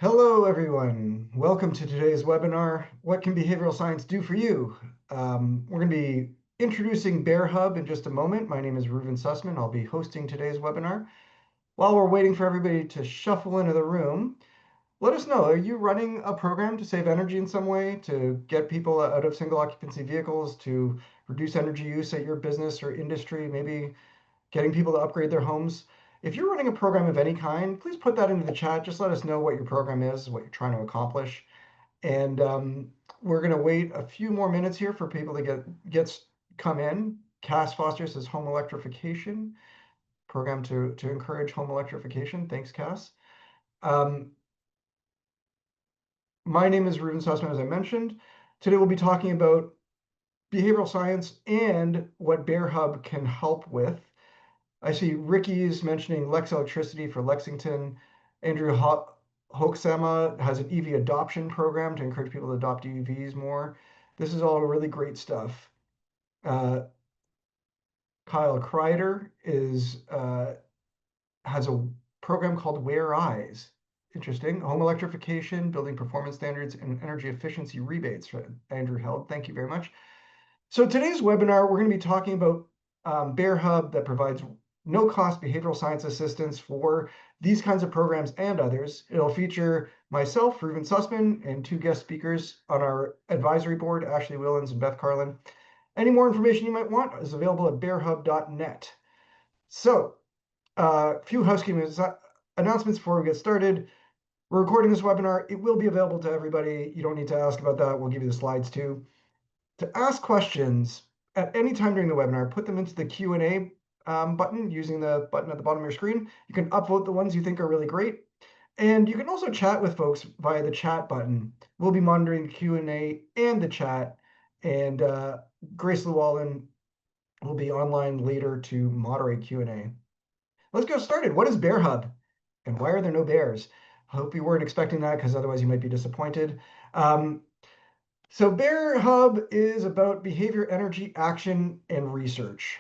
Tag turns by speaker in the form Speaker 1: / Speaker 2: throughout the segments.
Speaker 1: Hello, everyone. Welcome to today's webinar, What Can Behavioral Science Do for You? We're going to be introducing Bear Hub in just a moment. My name is Reuven Sussman. I'll be hosting today's webinar. While we're waiting for everybody to shuffle into the room, let us know, are you running a program to save energy in some way, to get people out of single occupancy vehicles, to reduce energy use at your business or industry, maybe getting people to upgrade their homes? If you're running a program of any kind, please put that into the chat. Just let us know what your program is, what you're trying to accomplish. And we're going to wait a few more minutes here for people to come in. Cass Foster says home electrification program to encourage home electrification. Thanks, Cass. Um, my name is Reuven Sussman, as I mentioned. Today we'll be talking about behavioral science and what Bear Hub can help with. I see Ricky's mentioning Lex Electricity for Lexington. Andrew Hoeksema has an EV adoption program to encourage people to adopt EVs more. This is all really great stuff. Uh, Kyle Kreider has a program called Where Eyes. Interesting. Home electrification, building performance standards, and energy efficiency rebates. Andrew Held, thank you very much. So today's webinar, we're going to be talking about Bear Hub that provides no-cost behavioral science assistance for these kinds of programs and others. It'll feature myself, Reuven Sussman, and two guest speakers on our advisory board, Ashley Willens and Beth Carlin. Any more information you might want is available at bearhub.net. So, a few housekeeping announcements before we get started. We're recording this webinar. It will be available to everybody. You don't need to ask about that. We'll give you the slides too. To ask questions at any time during the webinar, put them into the Q&A button using the button at the bottom of your screen. You can upvote the ones you think are really great. And you can also chat with folks via the chat button. We'll be monitoring the Q&A and the chat. And Grace Llewellyn will be online later to moderate Q&A. Let's get started. What is Bear Hub? And why are there no bears? I hope you weren't expecting that, because otherwise you might be disappointed. So Bear Hub is about behavior, energy, action, and research.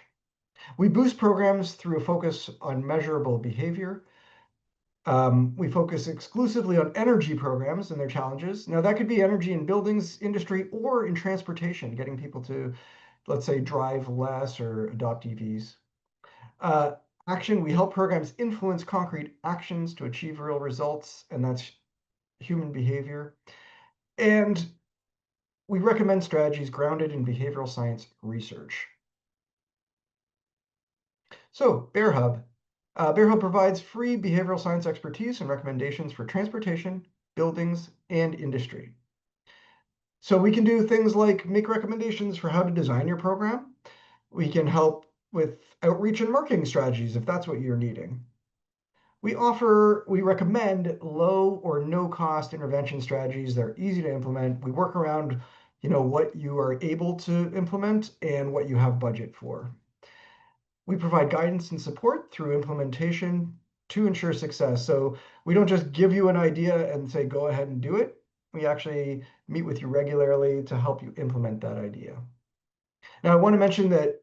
Speaker 1: We boost programs through a focus on measurable behavior. We focus exclusively on energy programs and their challenges. Now, that could be energy in buildings, industry, or in transportation, getting people to, let's say, drive less or adopt EVs. Action, we help programs influence concrete actions to achieve real results, and that's human behavior. And we recommend strategies grounded in behavioral science research. So, Bear Hub. Bear Hub provides free behavioral science expertise and recommendations for transportation, buildings, and industry. So we can do things like make recommendations for how to design your program. We can help with outreach and marketing strategies if that's what you're needing. We recommend low or no cost intervention strategies that are easy to implement. We work around, what you are able to implement and what you have budget for. We provide guidance and support through implementation to ensure success. So we don't just give you an idea and say, go ahead and do it. We actually meet with you regularly to help you implement that idea. Now, I want to mention that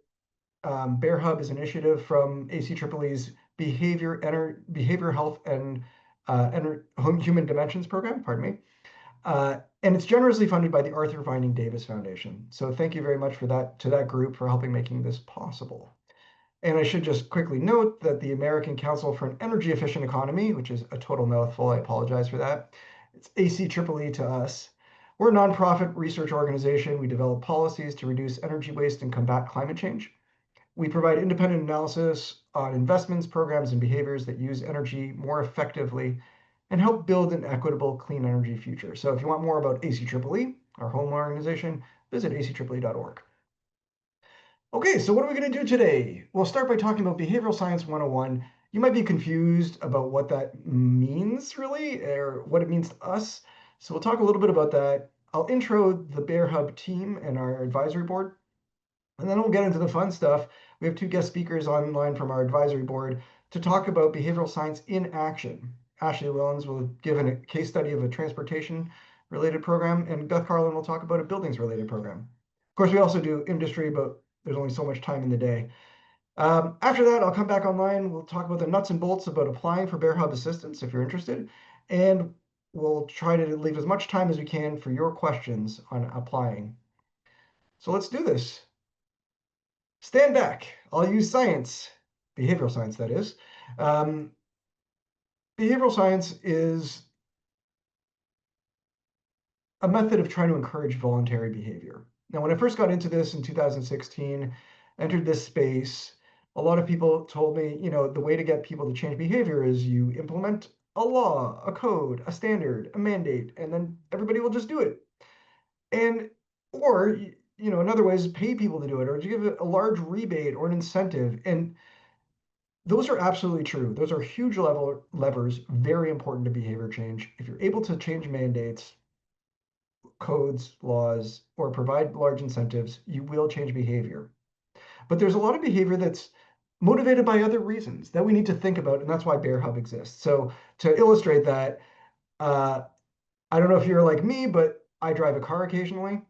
Speaker 1: Bear Hub is an initiative from ACEEE's Behavior Health and Human Dimensions program, pardon me. And it's generously funded by the Arthur Vining Davis Foundation. So thank you very much to that group for helping making this possible. And I should just quickly note that the American Council for an Energy Efficient Economy, which is a total mouthful, I apologize for that. It's ACEEE to us. We're a nonprofit research organization. We develop policies to reduce energy waste and combat climate change. We provide independent analysis on investments, programs, and behaviors that use energy more effectively and help build an equitable, clean energy future. So if you want more about ACEEE, our home organization, visit aceeee.org. Okay, so what are we going to do today? We'll start by talking about Behavioral Science 101. You might be confused about what that means, really, or what it means to us. So we'll talk a little bit about that. I'll intro the Bear Hub team and our advisory board, and then we'll get into the fun stuff. We have two guest speakers online from our advisory board to talk about behavioral science in action. Ashley Willens will give a case study of a transportation-related program, and Beth Carlin will talk about a buildings-related program. Of course, we also do industry, but there's only so much time in the day. After that, I'll come back online. We'll talk about the nuts and bolts about applying for Bear Hub assistance if you're interested. And we'll try to leave as much time as we can for your questions on applying. So let's do this. Stand back. I'll use science, behavioral science, that is. Um, behavioral science is a method of trying to encourage voluntary behavior. Now, when I first got into this in 2016, entered this space, a lot of people told me, the way to get people to change behavior is you implement a law, a code, a standard, a mandate, and then everybody will just do it. And, or, another way is pay people to do it, or to give it a large rebate or an incentive. And those are absolutely true. Those are huge levers, very important to behavior change. If you're able to change mandates, codes, laws, or provide large incentives, you will change behavior. But there's a lot of behavior that's motivated by other reasons that we need to think about, and that's why Bear Hub exists. So to illustrate that, uh, I don't know if you're like me, but I drive a car occasionally.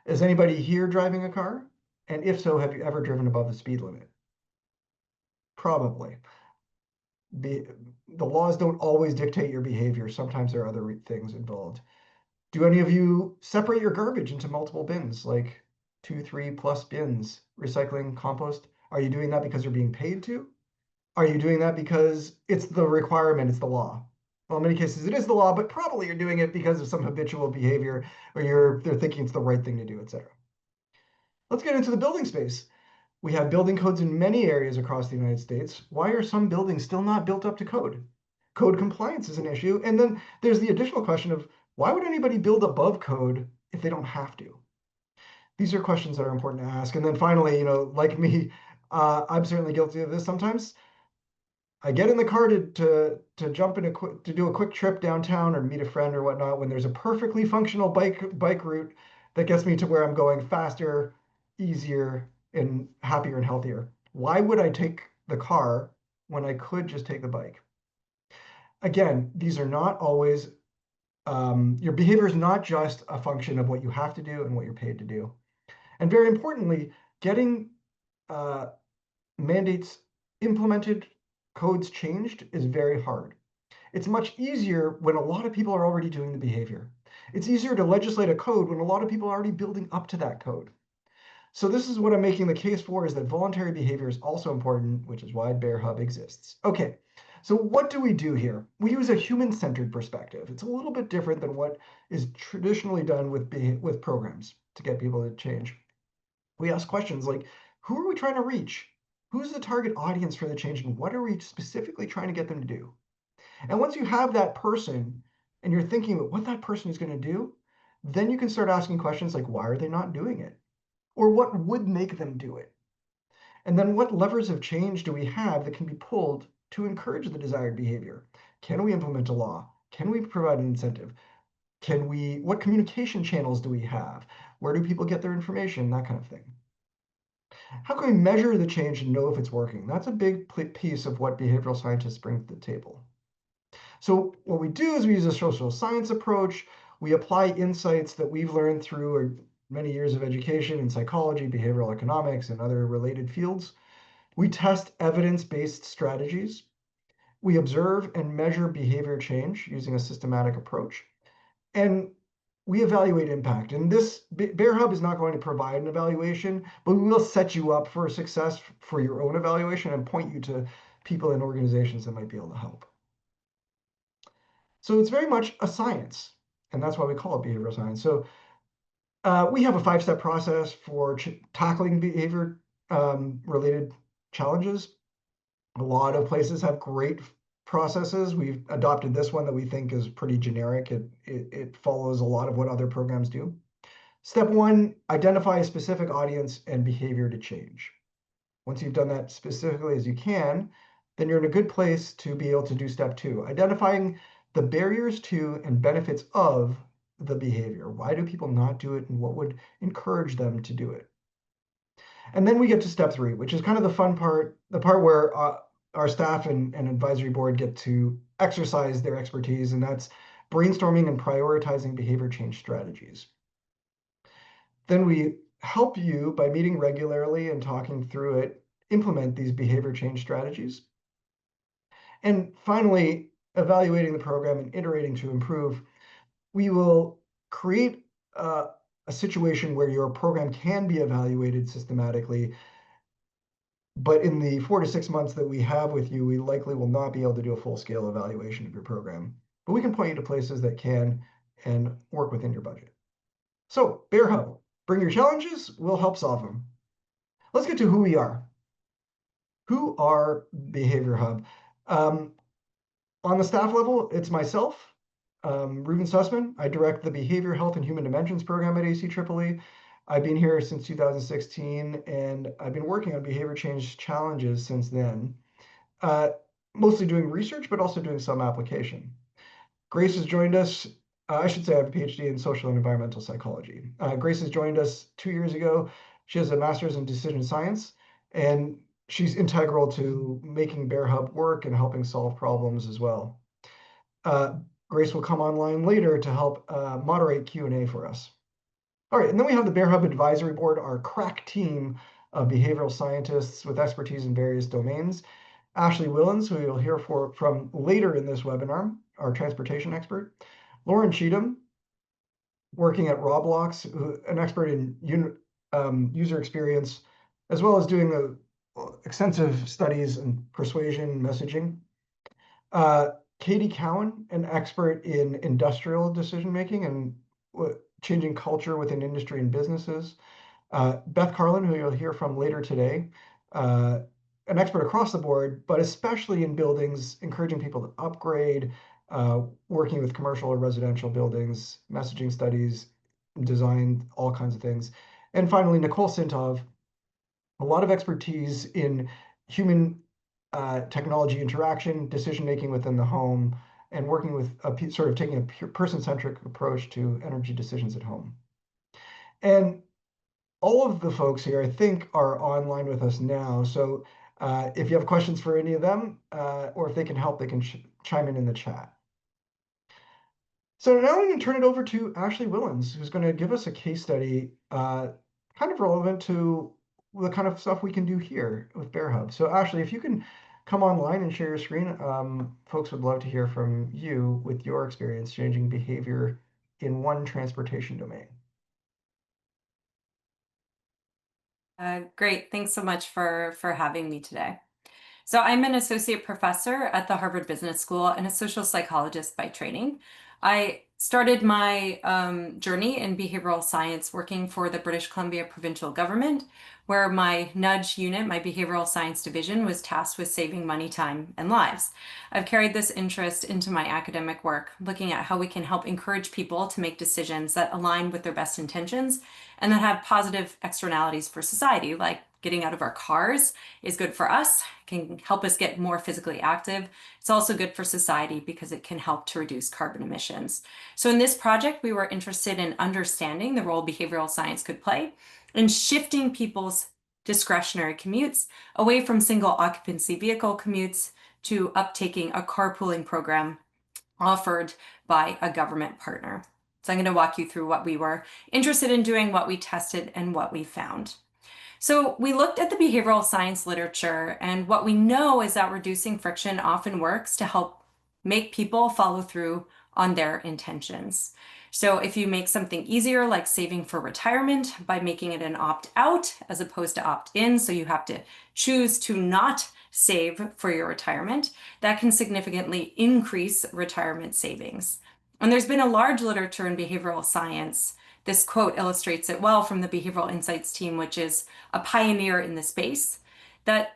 Speaker 1: Is anybody here driving a car? And if so, have you ever driven above the speed limit? Probably. The, the laws don't always dictate your behavior. Sometimes there are other things involved. Do any of you separate your garbage into multiple bins, like 2, 3 plus bins, recycling, compost? Are you doing that because you're being paid to? Are you doing that because it's the requirement, it's the law? Well, in many cases it is the law, but probably you're doing it because of some habitual behavior or they're thinking it's the right thing to do, etc. Let's get into the building space. We have building codes in many areas across the United States. Why are some buildings still not built up to code? Code compliance is an issue. And then there's the additional question of why would anybody build above code if they don't have to? These are questions that are important to ask. And then finally, like me, I'm certainly guilty of this sometimes. I get in the car to jump in to do a quick trip downtown or meet a friend or whatnot when there's a perfectly functional bike route that gets me to where I'm going faster, easier, and happier and healthier. Why would I take the car when I could just take the bike? Again, these are not always your behavior is not just a function of what you have to do and what you're paid to do. And very importantly, getting uh, mandates implemented, codes changed is very hard. It's much easier when a lot of people are already doing the behavior. It's easier to legislate a code when a lot of people are already building up to that code. So this is what I'm making the case for, is that voluntary behavior is also important, which is why Bear Hub exists. Okay, so what do we do here? We use a human-centered perspective. It's a little bit different than what is traditionally done with programs to get people to change. We ask questions like, who are we trying to reach? Who's the target audience for the change, and what are we specifically trying to get them to do? And once you have that person and you're thinking about what that person is going to do, then you can start asking questions like, why are they not doing it? Or what would make them do it? And then what levers of change do we have that can be pulled to encourage the desired behavior? Can we implement a law? Can we provide an incentive? What communication channels do we have? Where do people get their information? That kind of thing. How can we measure the change and know if it's working? That's a big piece of what behavioral scientists bring to the table. So what we do is we use a social science approach. We apply insights that we've learned through many years of education in psychology, behavioral economics, and other related fields. We test evidence-based strategies. We observe and measure behavior change using a systematic approach. And we evaluate impact. And this Bear Hub is not going to provide an evaluation, but we will set you up for success for your own evaluation and point you to people and organizations that might be able to help. So it's very much a science, and that's why we call it behavioral science. So we have a 5-step process for tackling behavior related challenges. A lot of places have great processes. We've adopted this one that we think is pretty generic. It follows a lot of what other programs do. Step 1, identify a specific audience and behavior to change. Once you've done that specifically as you can, then you're in a good place to be able to do step 2, identifying the barriers to and benefits of the behavior. Why do people not do it, and what would encourage them to do it? And then we get to step 3, which is kind of the fun part, the part where our staff and advisory board get to exercise their expertise, and that's brainstorming and prioritizing behavior change strategies. Then we help you, by meeting regularly and talking through it, implement these behavior change strategies. And finally, evaluating the program and iterating to improve, we will create a situation where your program can be evaluated systematically. But in the 4 to 6 months that we have with you, we likely will not be able to do a full-scale evaluation of your program. But we can point you to places that can and work within your budget. So, Bear Hub, bring your challenges, we'll help solve them. Let's get to who we are. Who are Behavior Hub? On the staff level, it's myself, Reuben Sussman. I direct the Behavior Health and Human Dimensions program at ACEEE. I've been here since 2016, and I've been working on behavior change challenges since then, mostly doing research, but also doing some application. Grace has joined us. I should say I have a PhD in social and environmental psychology. Grace has joined us 2 years ago. She has a master's in decision science, and she's integral to making Bear Hub work and helping solve problems as well. Grace will come online later to help moderate Q&A for us. All right, and then we have the Bear Hub Advisory Board, our crack team of behavioral scientists with expertise in various domains. Ashley Willens, who you'll hear from later in this webinar, our transportation expert. Lauren Cheatham, working at Roblox, an expert in user experience, as well as doing extensive studies in persuasion messaging. Katie Cowan, an expert in industrial decision-making and changing culture within industry and businesses. Beth Carlin, who you'll hear from later today, an expert across the board, but especially in buildings, encouraging people to upgrade, working with commercial or residential buildings, messaging studies, design, all kinds of things. And finally, Nicole Sintov, a lot of expertise in human technology interaction, decision-making within the home, and working with sort of taking a person-centric approach to energy decisions at home. And all of the folks here, I think, are online with us now. So if you have questions for any of them, or if they can help, they can chime in the chat. So now I'm going to turn it over to Ashley Willens, who's going to give us a case study kind of relevant to the kind of stuff we can do here with Bear Hub. So Ashley, if you can come online and share your screen, folks would love to hear from you with your experience changing behavior in one transportation domain.
Speaker 2: Great. Thanks so much for having me today. So I'm an associate professor at the Harvard Business School and a social psychologist by training. I started my journey in behavioral science working for the British Columbia provincial government, where my nudge unit, my behavioral science division, was tasked with saving money, time, and lives. I've carried this interest into my academic work, looking at how we can help encourage people to make decisions that align with their best intentions and that have positive externalities for society, like getting out of our cars is good for us, can help us get more physically active. It's also good for society because it can help to reduce carbon emissions. So in this project, we were interested in understanding the role behavioral science could play in shifting people's discretionary commutes away from single occupancy vehicle commutes to uptaking a carpooling program offered by a government partner. So I'm going to walk you through what we were interested in doing, what we tested, and what we found. So we looked at the behavioral science literature, and what we know is that reducing friction often works to help make people follow through on their intentions. So if you make something easier, like saving for retirement, by making it an opt-out as opposed to opt-in, so you have to choose to not save for your retirement, that can significantly increase retirement savings. And there's been a large literature in behavioral science. This quote illustrates it well from the Behavioral Insights team, which is a pioneer in the space, that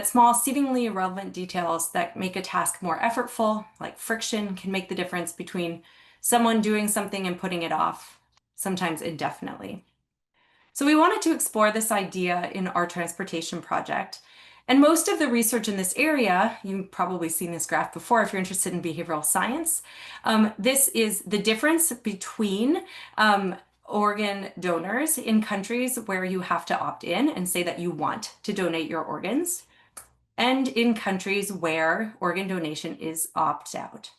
Speaker 2: small, seemingly irrelevant details that make a task more effortful, like friction, can make the difference between someone doing something and putting it off, sometimes indefinitely. So we wanted to explore this idea in our transportation project. And most of the research in this area, you've probably seen this graph before if you're interested in behavioral science. This is the difference between organ donors in countries where you have to opt in and say that you want to donate your organs, and in countries where organ donation is opt out.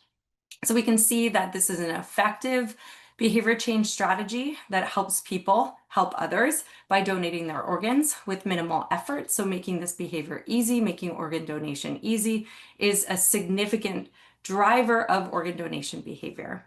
Speaker 2: So we can see that this is an effective behavior change strategy that helps people help others by donating their organs with minimal effort. So making this behavior easy, making organ donation easy is a significant driver of organ donation behavior.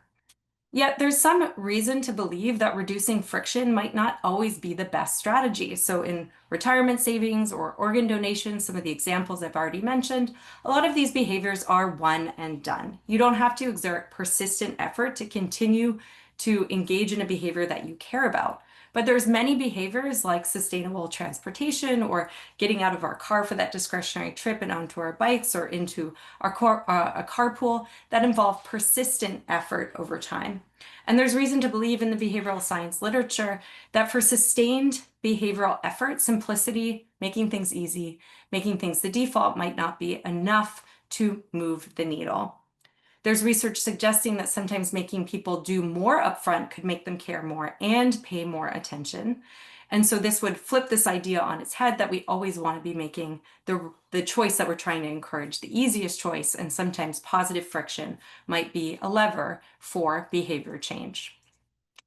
Speaker 2: Yet there's some reason to believe that reducing friction might not always be the best strategy. So in retirement savings or organ donation, some of the examples I've already mentioned, a lot of these behaviors are one and done. You don't have to exert persistent effort to continue to engage in a behavior that you care about. But there's many behaviors like sustainable transportation or getting out of our car for that discretionary trip and onto our bikes or into a carpool that involve persistent effort over time. And there's reason to believe in the behavioral science literature that for sustained behavioral effort, simplicity, making things easy, making things the default might not be enough to move the needle. There's research suggesting that sometimes making people do more upfront could make them care more and pay more attention. And so this would flip this idea on its head that we always want to be making the choice that we're trying to encourage, the easiest choice, and sometimes positive friction might be a lever for behavior change.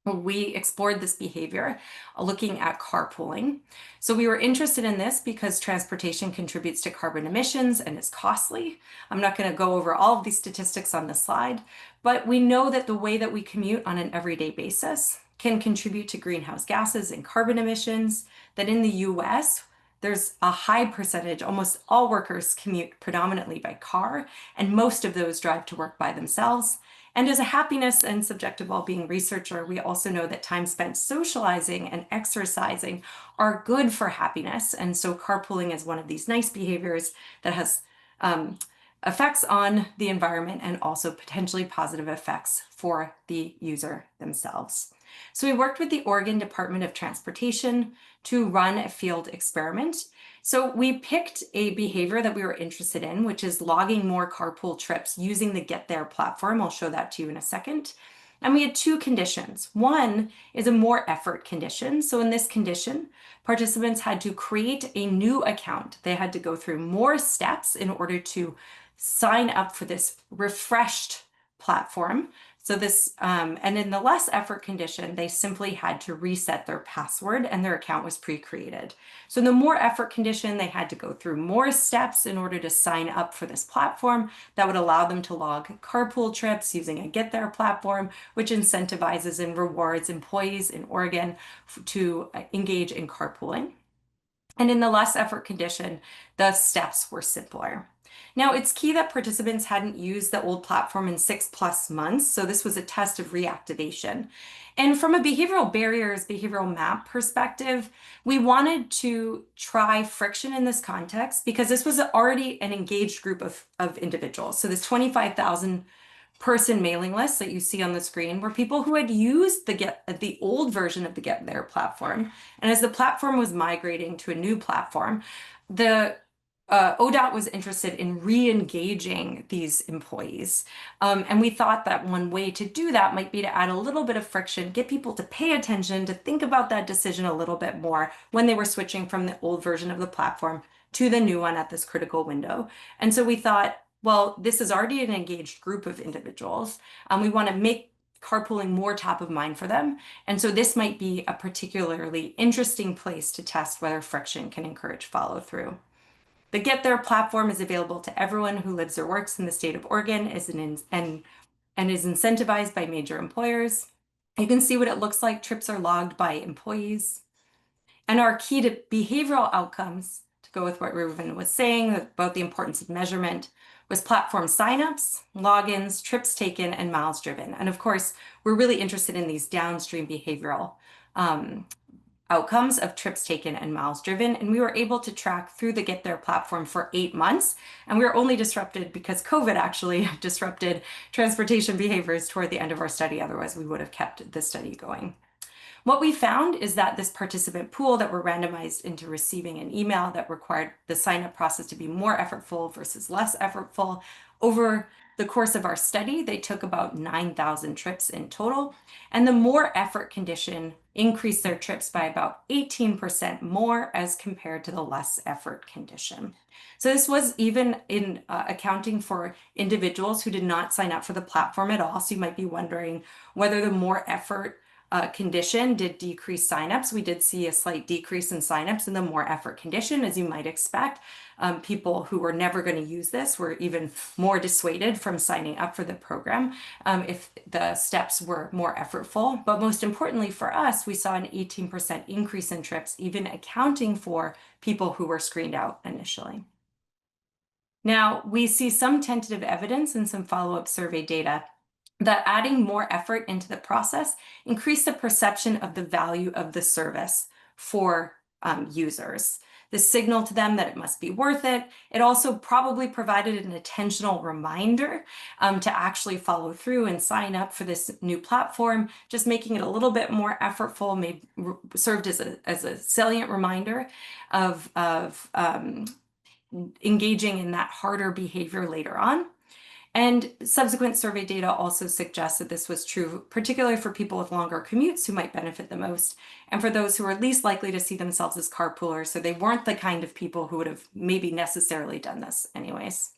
Speaker 2: We explored this behavior looking at carpooling. So we were interested in this because transportation contributes to carbon emissions and is costly. I'm not going to go over all of these statistics on the slide, but we know that the way that we commute on an everyday basis can contribute to greenhouse gases and carbon emissions, that in the US, there's a high percentage, almost all workers commute predominantly by car, and most of those drive to work by themselves. And as a happiness and subjective well-being researcher, we also know that time spent socializing and exercising are good for happiness. And so carpooling is one of these nice behaviors that has effects on the environment and also potentially positive effects for the user themselves. So we worked with the Oregon Department of Transportation to run a field experiment. So we picked a behavior that we were interested in, which is logging more carpool trips using the Get There platform. I'll show that to you in a second. And we had two conditions. One is a more effort condition. So in this condition, participants had to create a new account. They had to go through more steps in order to sign up for this refreshed platform. So this, and in the less effort condition, they simply had to reset their password and their account was pre-created. So in the more effort condition, they had to go through more steps in order to sign up for this platform that would allow them to log carpool trips using a Get There platform, which incentivizes and rewards employees in Oregon to engage in carpooling. And in the less effort condition, the steps were simpler. Now, it's key that participants hadn't used the old platform in 6+ months, so this was a test of reactivation. And from a behavioral barriers, behavioral map perspective, we wanted to try friction in this context because this was already an engaged group of individuals. So this 25,000 person mailing list that you see on the screen were people who had used the old version of the Get There platform. And as the platform was migrating to a new platform, the ODOT was interested in re-engaging these employees. And we thought that one way to do that might be to add a little bit of friction, get people to pay attention, to think about that decision a little bit more when they were switching from the old version of the platform to the new one at this critical window. And so we thought, well, this is already an engaged group of individuals. We want to make carpooling more top of mind for them. And so this might be a particularly interesting place to test whether friction can encourage follow through. The Get There platform is available to everyone who lives or works in the state of Oregon and is incentivized by major employers. You can see what it looks like. Trips are logged by employees. And our key to behavioral outcomes, to go with what Reuven was saying about the importance of measurement, was platform signups, logins, trips taken, and miles driven. And of course, we're really interested in these downstream behavioral outcomes of trips taken and miles driven. And we were able to track through the Get There platform for 8 months. And we were only disrupted because COVID actually disrupted transportation behaviors toward the end of our study. Otherwise, we would have kept the study going. What we found is that this participant pool that were randomized into receiving an email that required the sign-up process to be more effortful versus less effortful. Over the course of our study, they took about 9,000 trips in total. And the more effort condition increased their trips by about 18% more as compared to the less effort condition. So this was even in accounting for individuals who did not sign up for the platform at all. So you might be wondering whether the more effort condition did decrease signups. We did see a slight decrease in signups in the more effort condition, as you might expect. People who were never going to use this were even more dissuaded from signing up for the program if the steps were more effortful. But most importantly for us, we saw an 18% increase in trips, even accounting for people who were screened out initially. Now, we see some tentative evidence and some follow-up survey data that adding more effort into the process increased the perception of the value of the service for users. This signaled to them that it must be worth it. It also probably provided an intentional reminder to actually follow through and sign up for this new platform, just making it a little bit more effortful, served as a salient reminder of engaging in that harder behavior later on. And subsequent survey data also suggests that this was true, particularly for people with longer commutes who might benefit the most, and for those who are least likely to see themselves as carpoolers, so they weren't the kind of people who would have maybe necessarily done this anyways.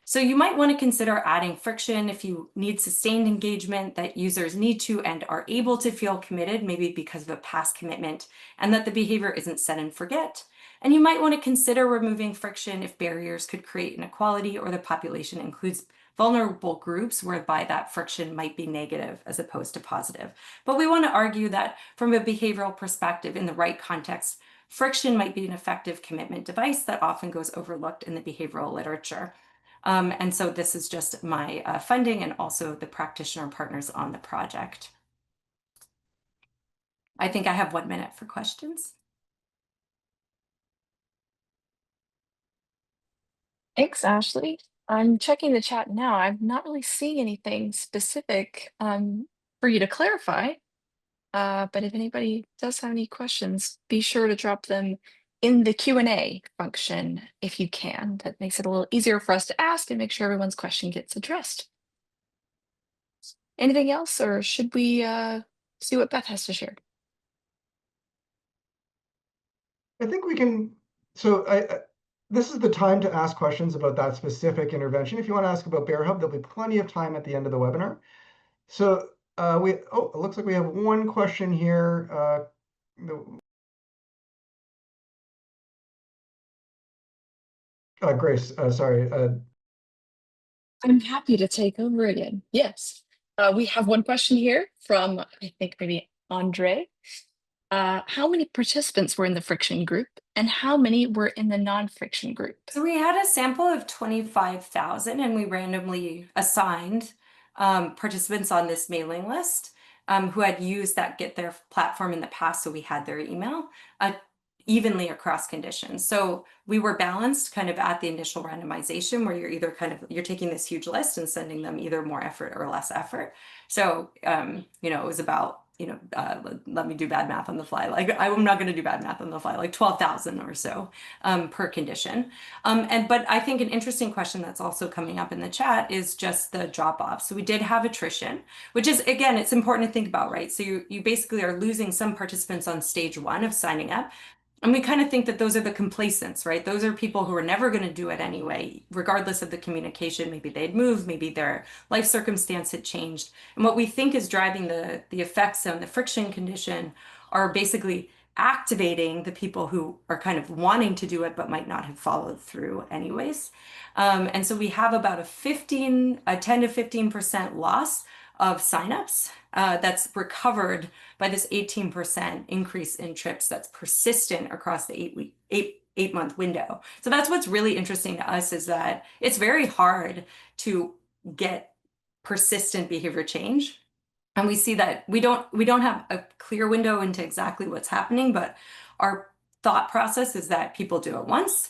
Speaker 2: So you might want to consider adding friction if you need sustained engagement, that users need to and are able to feel committed, maybe because of a past commitment, and that the behavior isn't set and forget. And you might want to consider removing friction if barriers could create inequality or the population includes vulnerable groups whereby that friction might be negative as opposed to positive. But we want to argue that from a behavioral perspective, in the right context, friction might be an effective commitment device that often goes overlooked in the behavioral literature. And so this is just my funding and also the practitioner partners on the project. I think I have 1 minute for questions.
Speaker 3: Thanks, Ashley. I'm checking the chat now. I'm not really seeing anything specific for you to clarify. But if anybody does have any questions, be sure to drop them in the Q&A function if you can. That makes it a little easier for us to ask and make sure everyone's question gets addressed. Anything else, or should we see what Beth has to share?
Speaker 1: I think we can, so this is the time to ask questions about that specific intervention. If you want to ask about Bear Hub, there'll be plenty of time at the end of the webinar. So it looks like we have one question here. Grace, sorry.
Speaker 3: I'm happy to take over again. Yes. We have one question here from, I think maybe Andre. How many participants were in the friction group and how many were in the non-friction group?
Speaker 2: So we had a sample of 25,000 and we randomly assigned participants on this mailing list who had used that Get There platform in the past, so we had their email evenly across conditions. So we were balanced kind of at the initial randomization where you're either you're taking this huge list and sending them either more effort or less effort. So, it was about, let me do bad math on the fly. Like I'm not going to do bad math on the fly, like 12,000 or so per condition. But I think an interesting question that's also coming up in the chat is just the drop off. So we did have attrition, which is, again, it's important to think about, right? So you basically are losing some participants on stage 1 of signing up. And we kind of think that those are the complacents, right? Those are people who are never going to do it anyway, regardless of the communication. Maybe they'd moved, maybe their life circumstance had changed. And what we think is driving the effects on the friction condition are basically activating the people who are kind of wanting to do it, but might not have followed through anyways. And so we have about a 10 to 15% loss of signups that's recovered by this 18% increase in trips that's persistent across the 8-month window. So that's what's really interesting to us, is that it's very hard to get persistent behavior change. And we see that we don't have a clear window into exactly what's happening, but our thought process is that people do it once.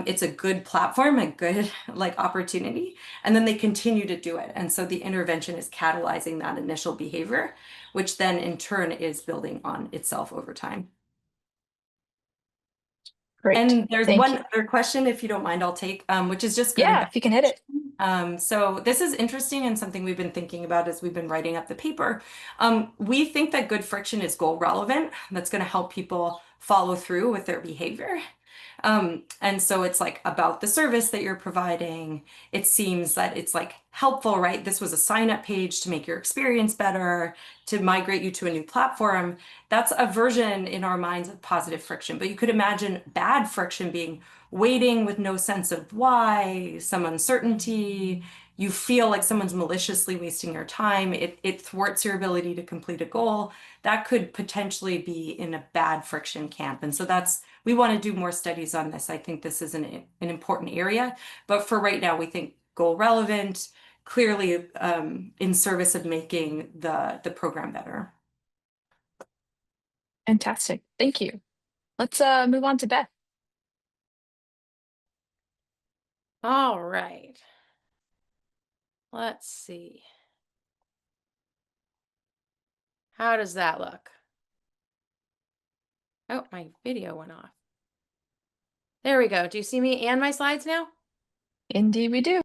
Speaker 2: It's a good platform, a good opportunity, and then they continue to do it. And so the intervention is catalyzing that initial behavior, which then in turn is building on itself over time.
Speaker 3: Great.
Speaker 2: And there's one other question, if you don't mind, I'll take, which is just kind of,
Speaker 3: if you can hit it.
Speaker 2: So this is interesting and something we've been thinking about as we've been writing up the paper. We think that good friction is goal relevant. That's going to help people follow through with their behavior. And so it's like about the service that you're providing. It seems that it's like helpful, right? This was a sign up page to make your experience better, to migrate you to a new platform. That's a version in our minds of positive friction. But you could imagine bad friction being waiting with no sense of why, some uncertainty. You feel like someone's maliciously wasting your time. It thwarts your ability to complete a goal. That could potentially be in a bad friction camp. And so we want to do more studies on this. I think this is an important area. But for right now, we think goal relevant, clearly in service of making the program better.
Speaker 3: Fantastic. Thank you. Let's move on to Beth.
Speaker 4: All right. Let's see. How does that look? Oh, my video went off. There we go. Do you see me and my slides now?
Speaker 3: Indeed, we do.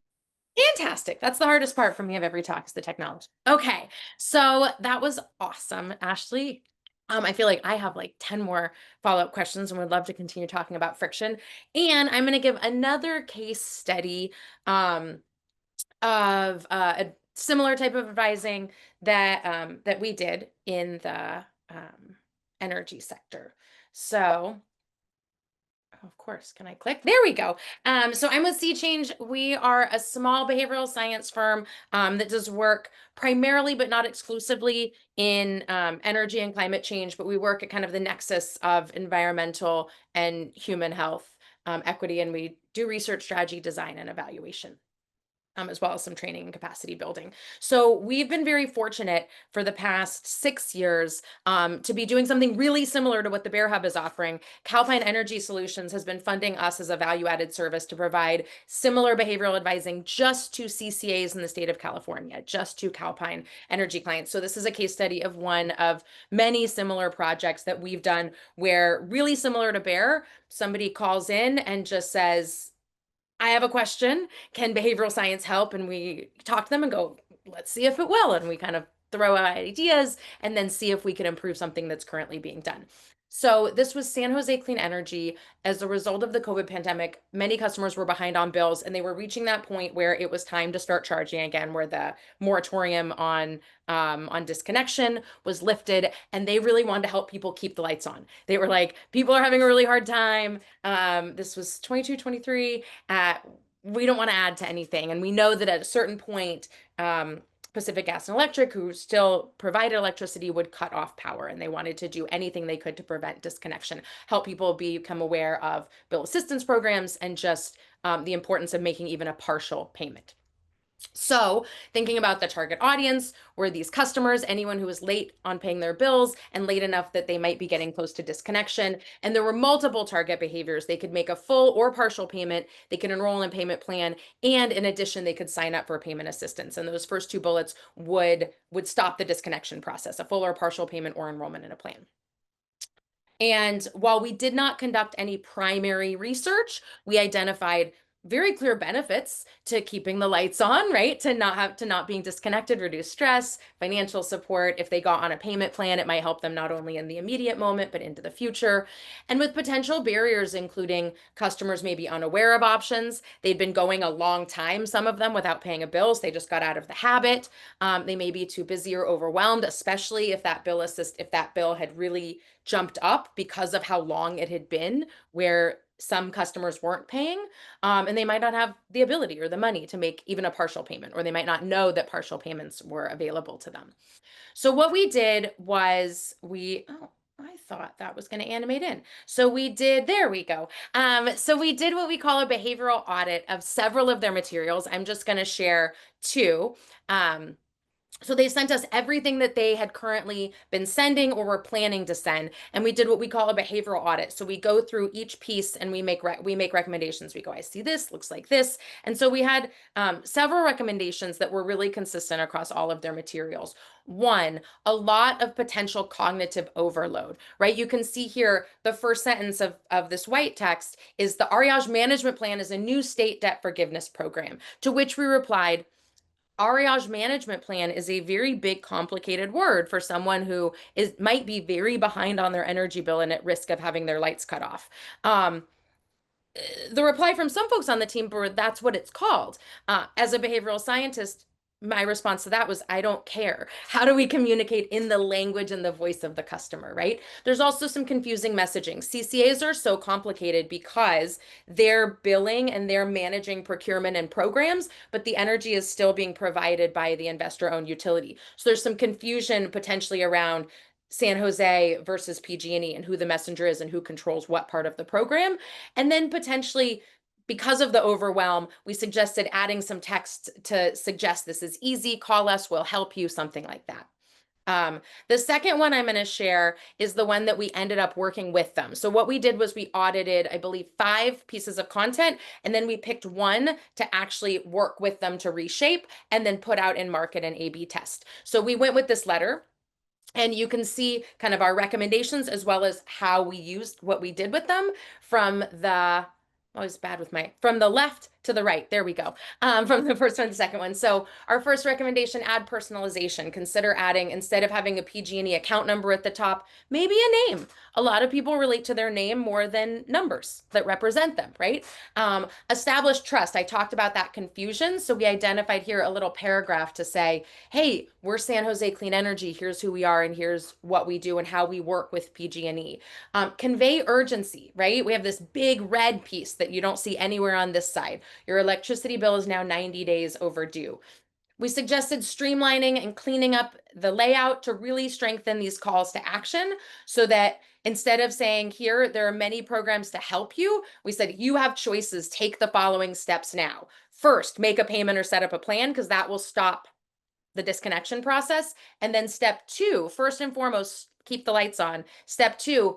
Speaker 4: Fantastic. That's the hardest part for me of every talk is the technology. Okay, so that was awesome, Ashley. I feel like I have like 10 more follow-up questions and would love to continue talking about friction. And I'm going to give another case study of a similar type of advising that that we did in the energy sector. So of course, can I click? There we go. So I'm with Sea Change. We are a small behavioral science firm that does work primarily, but not exclusively, in energy and climate change. But we work at kind of the nexus of environmental and human health equity, and we do research, strategy, design, and evaluation. As well as some training and capacity building. So we've been very fortunate for the past 6 years to be doing something really similar to what the Bear Hub is offering. Calpine Energy Solutions has been funding us as a value-added service to provide similar behavioral advising just to CCAs in the state of California, just to Calpine Energy clients. So this is a case study of one of many similar projects that we've done where, really similar to Bear, somebody calls in and just says, I have a question. Can behavioral science help? And we talk to them and go, let's see if it will. And we kind of throw out ideas and then see if we can improve something that's currently being done. So this was San Jose Clean Energy. As a result of the COVID pandemic, many customers were behind on bills, and they were reaching that point where it was time to start charging again, where the moratorium on disconnection was lifted, and they really wanted to help people keep the lights on. They were like, people are having a really hard time. This was 22, 23. We don't want to add to anything. And we know that at a certain point, Pacific Gas and Electric, who still provided electricity, would cut off power, and they wanted to do anything they could to prevent disconnection, help people become aware of bill assistance programs, and just the importance of making even a partial payment. So thinking about the target audience were these customers, anyone who was late on paying their bills and late enough that they might be getting close to disconnection. And there were multiple target behaviors. They could make a full or partial payment. They could enroll in a payment plan. And in addition, they could sign up for payment assistance. And those first two bullets would stop the disconnection process, a full or partial payment or enrollment in a plan. And while we did not conduct any primary research, we identified very clear benefits to keeping the lights on, right? To not being disconnected, reduce stress, financial support. If they got on a payment plan, it might help them not only in the immediate moment, but into the future. And with potential barriers, including customers may be unaware of options. They'd been going a long time, some of them, without paying a bill. So they just got out of the habit. They may be too busy or overwhelmed, especially if that bill had really jumped up because of how long it had been, where some customers weren't paying, and they might not have the ability or the money to make even a partial payment, or they might not know that partial payments were available to them. So what we did was I thought that was going to animate in. So there we go. So we did what we call a behavioral audit of several of their materials. I'm just going to share two. So they sent us everything that they had currently been sending or were planning to send, and we did what we call a behavioral audit. So we go through each piece and we make recommendations. We go, I see this, looks like this, and so we had several recommendations that were really consistent across all of their materials. One, a lot of potential cognitive overload, right? You can see here the first sentence of this white text is the Ariage management plan is a new state debt forgiveness program, to which we replied, Ariage management plan is a very big, complicated word for someone who might be very behind on their energy bill and at risk of having their lights cut off. The reply from some folks on the team were, that's what it's called. As a behavioral scientist, my response to that was, I don't care. How do we communicate in the language and the voice of the customer, right? There's also some confusing messaging. CCAs are so complicated because they're billing and they're managing procurement and programs, but the energy is still being provided by the investor-owned utility. So there's some confusion potentially around San Jose versus PG&E and who the messenger is and who controls what part of the program. And then potentially, because of the overwhelm, we suggested adding some text to suggest this is easy, call us, we'll help you, something like that. The second one I'm going to share is the one that we ended up working with them. So what we did was we audited, I believe, 5 pieces of content, and then we picked one to actually work with them to reshape and then put out in market and A/B test. So we went with this letter. And you can see kind of our recommendations as well as how we used what we did with them from the, always bad with from the left to the right. There we go. From the first one to the second one. So our first recommendation, add personalization. Consider adding, instead of having a PG&E account number at the top, maybe a name. A lot of people relate to their name more than numbers that represent them, right? Establish trust. I talked about that confusion. So we identified here a little paragraph to say, hey, we're San Jose Clean Energy. Here's who we are and here's what we do and how we work with PG&E. Convey urgency, right? We have this big red piece that you don't see anywhere on this side. Your electricity bill is now 90 days overdue. We suggested streamlining and cleaning up the layout to really strengthen these calls to action so that instead of saying, here, there are many programs to help you, we said, you have choices, take the following steps now. First, make a payment or set up a plan because that will stop the disconnection process. And then step 2, first and foremost, keep the lights on. Step 2,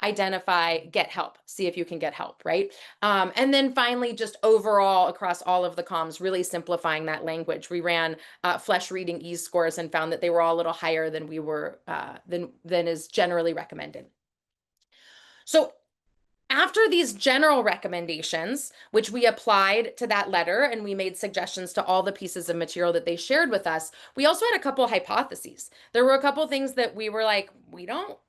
Speaker 4: identify, get help, see if you can get help, right? And then finally, just overall across all of the comms, really simplifying that language. We ran flesh reading ease scores and found that they were all a little higher than we were, than is generally recommended. So after these general recommendations, which we applied to that letter and we made suggestions to all the pieces of material that they shared with us, we also had a couple of hypotheses. There were a couple of things that we were like, we don't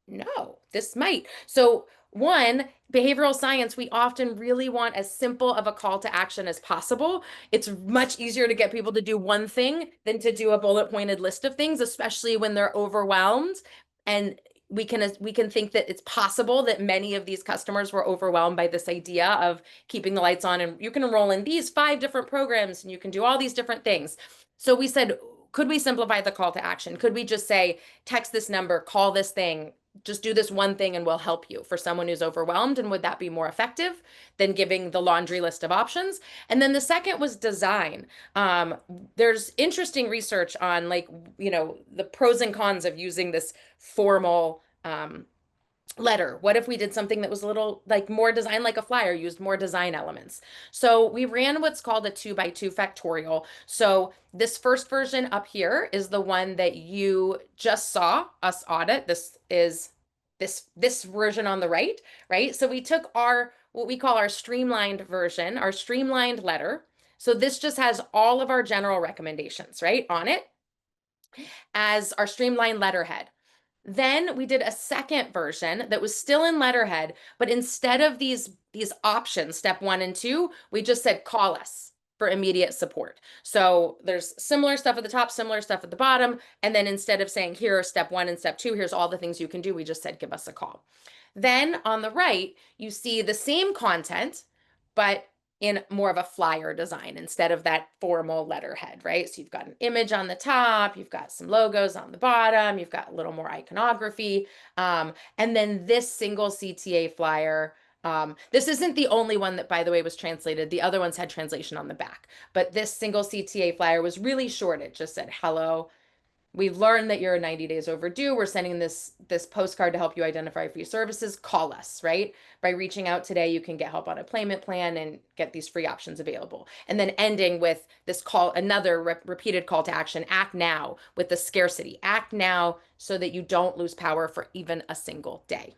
Speaker 4: know, this might. So one, behavioral science, we often really want as simple of a call to action as possible. It's much easier to get people to do one thing than to do a bullet pointed list of things, especially when they're overwhelmed. And we can think that it's possible that many of these customers were overwhelmed by this idea of keeping the lights on and you can enroll in these 5 different programs and you can do all these different things. So we said, could we simplify the call to action? Could we just say, text this number, call this thing, just do this one thing and we'll help you for someone who's overwhelmed? And would that be more effective than giving the laundry list of options? And then the second was design. There's interesting research on the pros and cons of using this formal letter. What if we did something that was a little more design like a flyer, used more design elements? So we ran what's called a 2x2 factorial. So this first version up here is the one that you just saw us audit. This is this version on the right, right? So we took what we call our streamlined version, our streamlined letter. So this just has all of our general recommendations, right, on it as our streamlined letterhead. Then we did a second version that was still in letterhead, but instead of these options, step 1 and 2, we just said, call us for immediate support. So there's similar stuff at the top, similar stuff at the bottom. And then instead of saying, here are step 1 and step 2, here's all the things you can do, we just said, give us a call. Then on the right, you see the same content, but in more of a flyer design instead of that formal letterhead, right? So you've got an image on the top, you've got some logos on the bottom, you've got a little more iconography. And then this single CTA flyer This isn't the only one that, by the way, was translated. The other ones had translation on the back, but this single CTA flyer was really short. It just said, hello, we've learned that you're 90 days overdue. We're sending this postcard to help you identify free services. Call us, right? By reaching out today, you can get help on a payment plan and get these free options available. And then ending with this call, another repeated call to action, act now, with the scarcity. Act now so that you don't lose power for even a single day.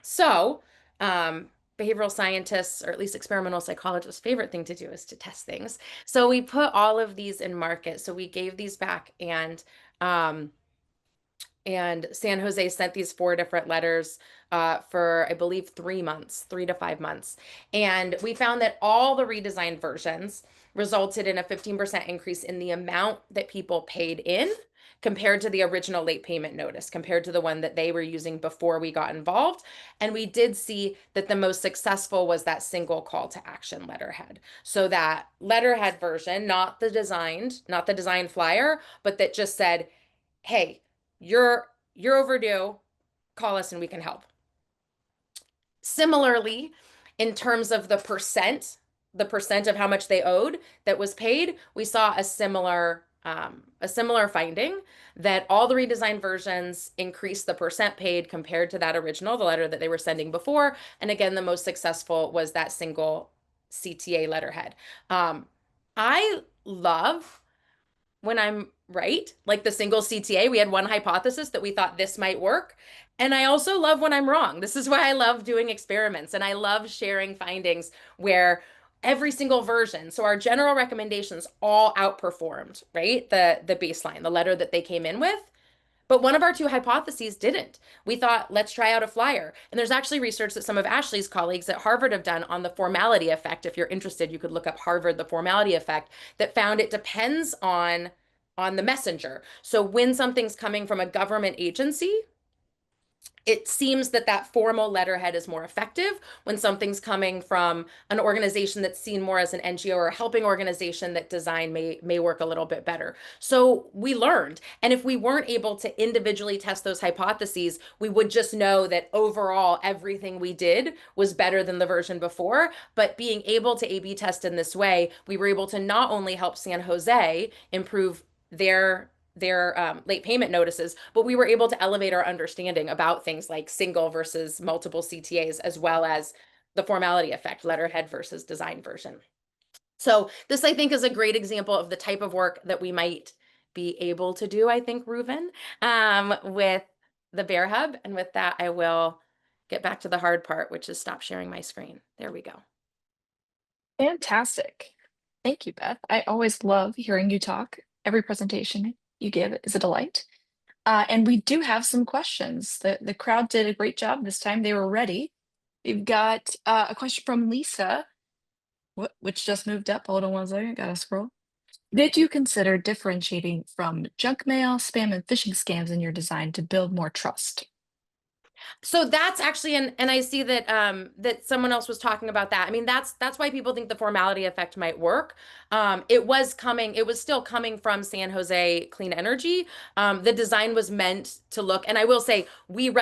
Speaker 4: So, behavioral scientists, or at least experimental psychologists' favorite thing to do is to test things. So we put all of these in market. So we gave these back, and San Jose sent these 4 different letters for, I believe, 3 months, 3 to 5 months. And we found that all the redesigned versions resulted in a 15% increase in the amount that people paid in compared to the original late payment notice, compared to the one that they were using before we got involved. And we did see that the most successful was that single call to action letterhead. So that letterhead version, not the design flyer, but that just said, hey, you're overdue, call us and we can help. Similarly, in terms of the percent of how much they owed that was paid, we saw a similar finding, that all the redesigned versions increased the percent paid compared to that original, the letter that they were sending before. And again, the most successful was that single CTA letterhead. I love when I'm right, like the single CTA. We had one hypothesis that we thought this might work. And I also love when I'm wrong. This is why I love doing experiments, and I love sharing findings where every single version, so our general recommendations all outperformed, right? The baseline, the letter that they came in with. But one of our 2 hypotheses didn't. We thought, let's try out a flyer. And there's actually research that some of Ashley's colleagues at Harvard have done on the formality effect. If you're interested, you could look up Harvard, the formality effect, that found it depends on the messenger. So when something's coming from a government agency, it seems that that formal letterhead is more effective. When something's coming from an organization that's seen more as an NGO or a helping organization, that design may work a little bit better. So we learned. And if we weren't able to individually test those hypotheses, we would just know that overall everything we did was better than the version before. But being able to A/B test in this way, we were able to not only help San Jose improve their late payment notices, but we were able to elevate our understanding about things like single versus multiple CTAs, as well as the formality effect, letterhead versus design version. So this, I think, is a great example of the type of work that we might be able to do, I think, Reuven, with the Bear Hub. And with that, I will get back to the hard part, which is stop sharing my screen. There we go.
Speaker 3: Fantastic. Thank you, Beth. I always love hearing you talk. Every presentation you give is a delight. And we do have some questions. The crowd did a great job this time. They were ready. We've got a question from Lisa, which just moved up. Hold on one second, gotta scroll. Did you consider differentiating from junk mail, spam, and phishing scams in your design to build more trust?
Speaker 4: So that's actually, and I see that that someone else was talking about that. I mean, that's why people think the formality effect might work. It was still coming from San Jose Clean Energy. The design was meant to look, and I will say, we're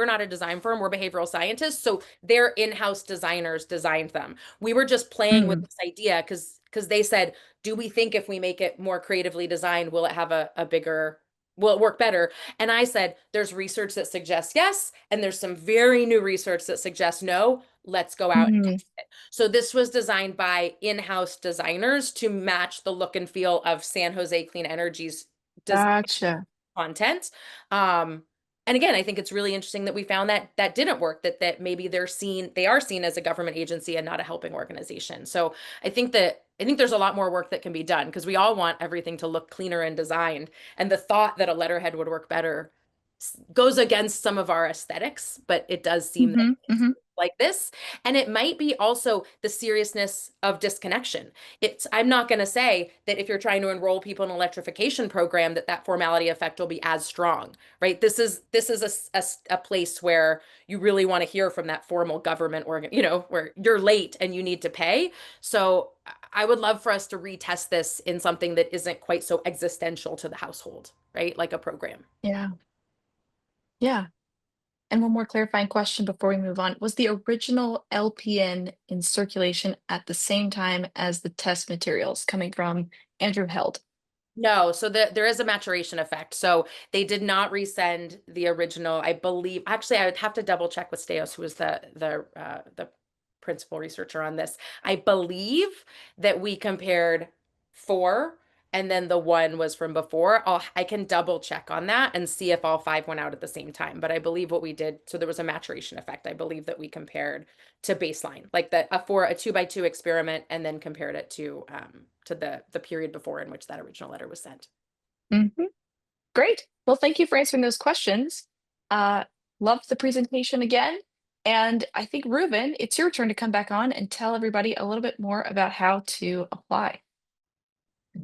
Speaker 4: not a design firm, we're behavioral scientists, so their in-house designers designed them. We were just playing with this idea because they said, do we think if we make it more creatively designed, will it work better? And I said, there's research that suggests yes, and there's some very new research that suggests no. Let's go out and test it. So this was designed by in-house designers to match the look and feel of San Jose Clean Energy's
Speaker 3: Gotcha.
Speaker 4: content. And again, I think it's really interesting that we found that didn't work, that maybe they are seen as a government agency and not a helping organization. So I think there's a lot more work that can be done, because we all want everything to look cleaner and designed. And the thought that a letterhead would work better goes against some of our aesthetics, but it does seem that it's like this. And it might be also the seriousness of disconnection. I'm not going to say that if you're trying to enroll people in an electrification program, that formality effect will be as strong, right? This is a place where you really want to hear from that formal government organ, where you're late and you need to pay. So I would love for us to retest this in something that isn't quite so existential to the household, right? Like a program.
Speaker 3: Yeah. Yeah. And one more clarifying question before we move on. Was the original LPN in circulation at the same time as the test materials coming from Andrew Held?
Speaker 4: No, so there is a maturation effect. So they did not resend the original, I believe. Actually, I would have to double check with Steos, who was the principal researcher on this. I believe that we compared 4 and then the 1 was from before. I can double check on that and see if all 5 went out at the same time. But I believe what we did, so there was a maturation effect. I believe that we compared to baseline, like for a 2x2 experiment, and then compared it to the period before in which that original letter was sent.
Speaker 3: Mhm. Great. Well, thank you for answering those questions. Uh, Loved the presentation again. And I think, Ruben, it's your turn to come back on and tell everybody a little bit more about how to apply.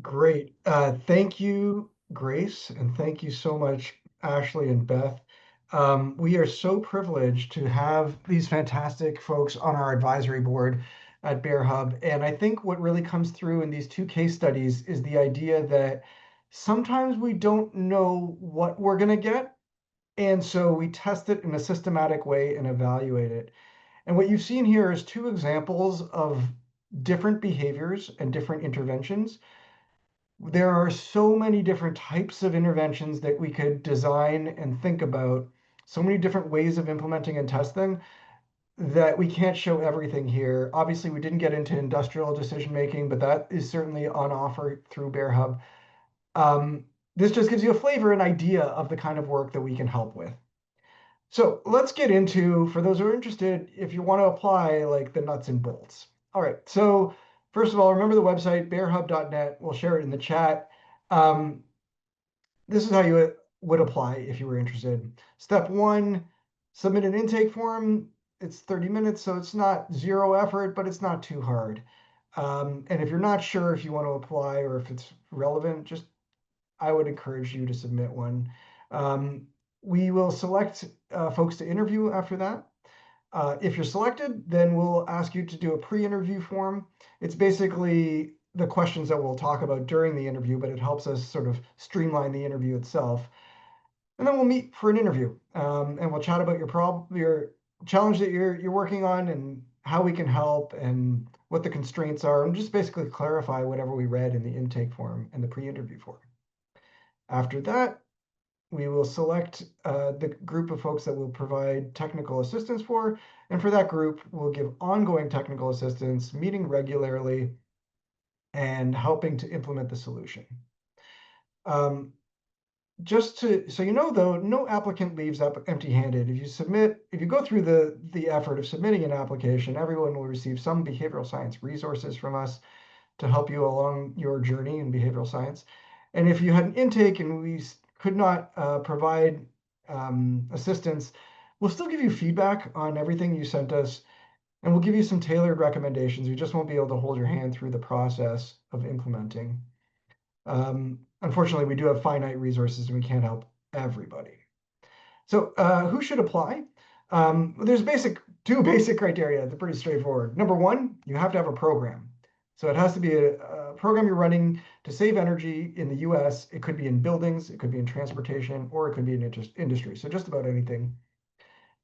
Speaker 1: Great. Thank you, Grace, and thank you so much, Ashley and Beth. We are so privileged to have these fantastic folks on our advisory board at Bear Hub. And I think what really comes through in these 2 case studies is the idea that sometimes we don't know what we're going to get. And so we test it in a systematic way and evaluate it. And what you've seen here is 2 examples of different behaviors and different interventions. There are so many different types of interventions that we could design and think about, so many different ways of implementing and testing that we can't show everything here. Obviously, we didn't get into industrial decision making, but that is certainly on offer through Bear Hub. This just gives you a flavor and idea of the kind of work that we can help with. So let's get into, for those who are interested, if you want to apply, like the nuts and bolts. All right, so first of all, remember the website, bearhub.net. We'll share it in the chat. This is how you would apply if you were interested. Step 1, submit an intake form. It's 30 minutes, so it's not 0 effort, but it's not too hard. And if you're not sure if you want to apply or if it's relevant, I would encourage you to submit one. We will select folks to interview after that. If you're selected, then we'll ask you to do a pre-interview form. It's basically the questions that we'll talk about during the interview, but it helps us sort of streamline the interview itself. And then we'll meet for an interview, and we'll chat about your challenge that you're working on, and how we can help, and what the constraints are, and just basically clarify whatever we read in the intake form and the pre-interview form. After that, we will select the group of folks that we'll provide technical assistance for. And for that group, we'll give ongoing technical assistance, meeting regularly, and helping to implement the solution. Just so you know, though, no applicant leaves up empty-handed. If you go through the effort of submitting an application, everyone will receive some behavioral science resources from us to help you along your journey in behavioral science. And if you had an intake and we could not provide assistance, we'll still give you feedback on everything you sent us, and we'll give you some tailored recommendations. We just won't be able to hold your hand through the process of implementing. Unfortunately, we do have finite resources and we can't help everybody. So who should apply? There's 2 basic criteria. They're pretty straightforward. Number 1, you have to have a program. So it has to be a program you're running to save energy in the US. It could be in buildings, it could be in transportation, or it could be in industry. So just about anything.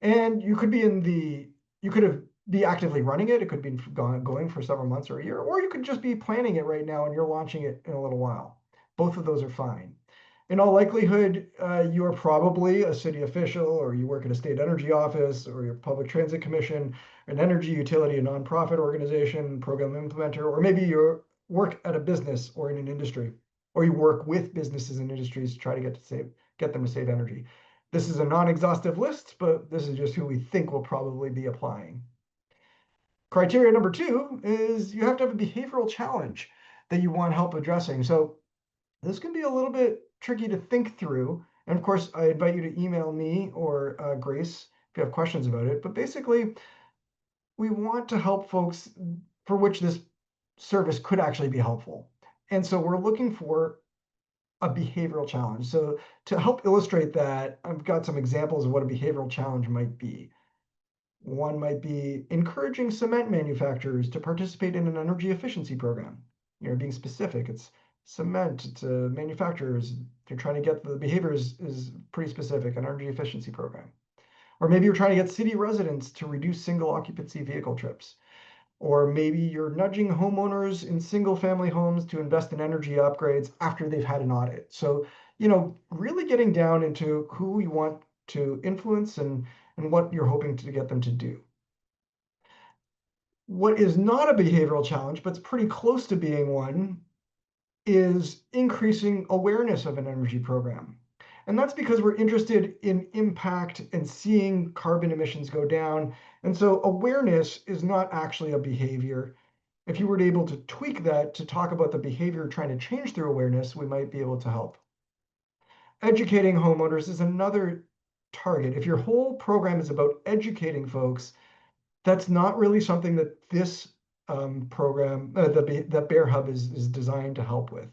Speaker 1: And you could be actively running it. It could be going for several months or a year, or you could just be planning it right now and you're launching it in a little while. Both of those are fine. In all likelihood, you are probably a city official, or you work at a state energy office, or your public transit commission, an energy utility, a nonprofit organization, program implementer, or maybe you work at a business or in an industry, or you work with businesses and industries to try to get them to save energy. This is a non-exhaustive list, but this is just who we think will probably be applying. Criteria number 2 is you have to have a behavioral challenge that you want help addressing. So this can be a little bit tricky to think through. And of course, I invite you to email me or Grace if you have questions about it. But basically, we want to help folks for which this service could actually be helpful. And so we're looking for a behavioral challenge. So to help illustrate that, I've got some examples of what a behavioral challenge might be. One might be encouraging cement manufacturers to participate in an energy efficiency program. Being specific, it's cement, it's manufacturers. They're trying to get the behaviors is pretty specific, an energy efficiency program. Or maybe you're trying to get city residents to reduce single occupancy vehicle trips. Or maybe you're nudging homeowners in single family homes to invest in energy upgrades after they've had an audit. So, really getting down into who you want to influence and what you're hoping to get them to do. What is not a behavioral challenge, but it's pretty close to being one, is increasing awareness of an energy program. And that's because we're interested in impact and seeing carbon emissions go down. And so awareness is not actually a behavior. If you were able to tweak that to talk about the behavior trying to change through awareness, we might be able to help. Educating homeowners is another target. If your whole program is about educating folks, that's not really something that this program, that Bear Hub is designed to help with.